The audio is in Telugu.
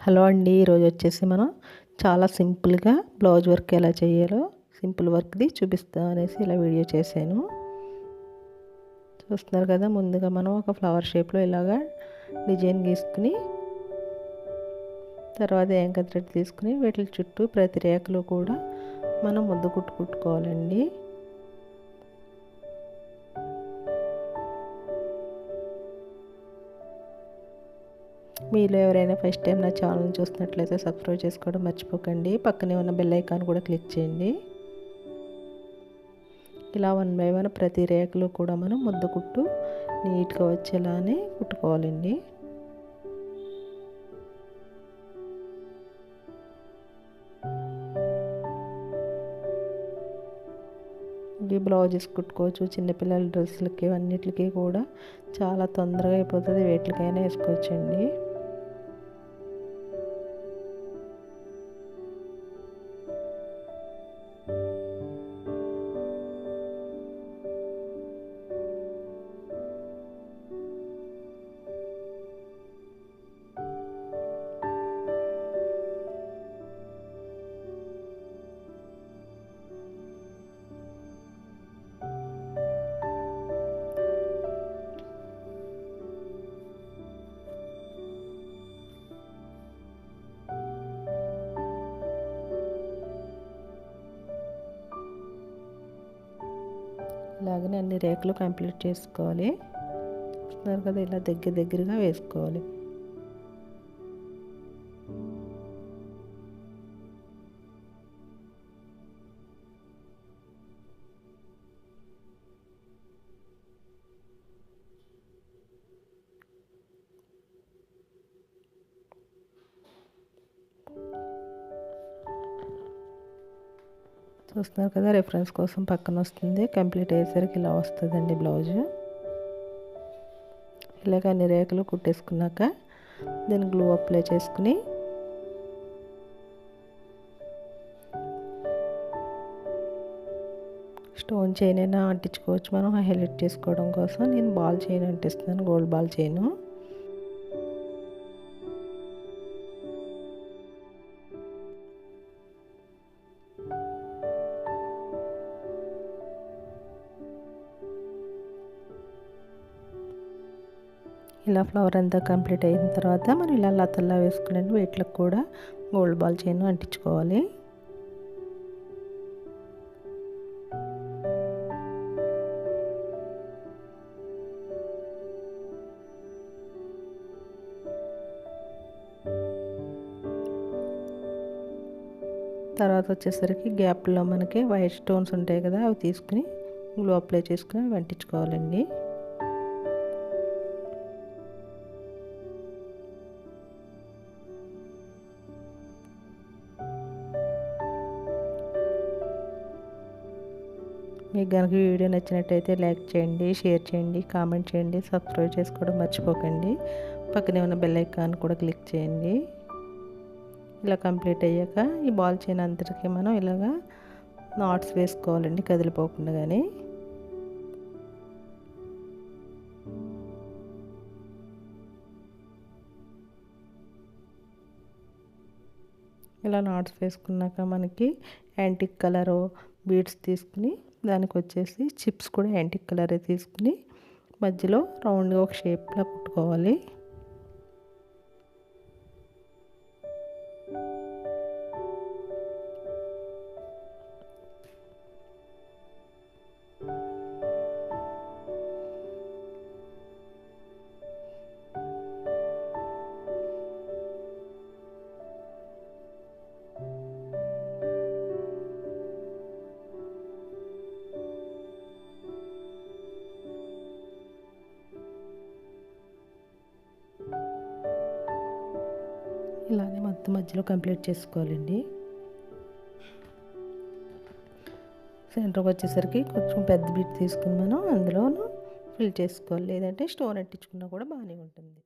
హలో అండి, ఈరోజు వచ్చేసి మనం చాలా సింపుల్గా బ్లౌజ్ వర్క్ ఎలా చేయాలో సింపుల్ వర్క్ది చూపిస్తా అనేసి ఇలా వీడియో చేశాను. చూస్తున్నారు కదా, ముందుగా మనం ఒక ఫ్లవర్ షేప్లో ఇలాగా డిజైన్ గీసుకుని తర్వాత యాంకర్ థ్రెడ్ తీసుకుని వీటి చుట్టూ ప్రతి రేఖలో కూడా మనం ముద్దు కుట్టుకోవాలండి. మీలో ఎవరైనా ఫస్ట్ టైం నా ఛానల్ చూస్తున్నట్లయితే సబ్స్క్రైబ్ చేసుకోవడం మర్చిపోకండి. పక్కనే ఉన్న బెల్ ఐకాన్ కూడా క్లిక్ చేయండి. ఇలా 1 బై 1 ప్రతి రేఖలో కూడా మనం ముద్ద కుట్టు నీట్గా వచ్చేలానే కుట్టుకోవాలండి. ఈ బ్లౌజెస్ కుట్టుకోవచ్చు, చిన్నపిల్లల డ్రెస్సులకి అన్నిటికీ కూడా చాలా తొందరగా అయిపోతుంది. వేటికైనా వేసుకోవచ్చండి. ఇలాగనే అన్ని రేఖలు కంప్లీట్ చేసుకోవాలి. చూస్తున్నారు కదా, ఇలా దగ్గరగా వేసుకోవాలి. చూస్తున్నారు కదా, రెఫరెన్స్ కోసం పక్కన వస్తుంది. కంప్లీట్ అయ్యేసరికి ఇలా వస్తుందండి బ్లౌజ్. ఇలాగ అన్ని రేఖలు కుట్టేసుకున్నాక దీన్ని గ్లూ అప్లై చేసుకుని స్టోన్ చైన్ అయినా అంటించుకోవచ్చు. మనం హైలైట్ చేసుకోవడం కోసం నేను బాల్ చైన్ అంటిస్తున్నాను, గోల్డ్ బాల్ చైను. ఇలా ఫ్లవర్ అంతా కంప్లీట్ అయిన తర్వాత మనం ఇలా లతల్లా వేసుకునే వీటికి కూడా గోల్డ్ బాల్ చైన్ అంటించుకోవాలి. తర్వాత వచ్చేసరికి గ్యాప్లో మనకి వైట్ స్టోన్స్ ఉంటాయి కదా, అవి తీసుకుని గ్లూ అప్లై చేసుకుని అంటించుకోవాలండి. మీకు కనుక ఈ వీడియో నచ్చినట్టయితే లైక్ చేయండి, షేర్ చేయండి, కామెంట్ చేయండి, సబ్స్క్రైబ్ చేసుకోవడం మర్చిపోకండి. పక్కనే ఉన్న బెల్ ఐకాన్ కూడా క్లిక్ చేయండి. ఇలా కంప్లీట్ అయ్యాక ఈ బాల్ చైన్ అంతటికి మనం ఇలాగా నాట్స్ వేసుకోవాలండి, కదిలిపోకుండా. కానీ ఇలా నాట్స్ వేసుకున్నాక మనకి యాంటిక్ కలరు బీడ్స్ తీసుకుని దానికి వచ్చేసి చిప్స్ కూడా యాంటిక్ కలరే తీసుకుని మధ్యలో రౌండ్గా ఒక షేప్లో కుట్టుకోవాలి. ఇలానే మొత్తం మధ్యలో కంప్లీట్ చేసుకోవాలండి. సెంటర్కి వచ్చేసరికి కొంచెం పెద్ద బీట్ తీసుకుని మనం అందులోనూ ఫిల్ చేసుకోవాలి, లేదంటే స్టోన్ అంటించుకున్నా కూడా బాగానే ఉంటుంది.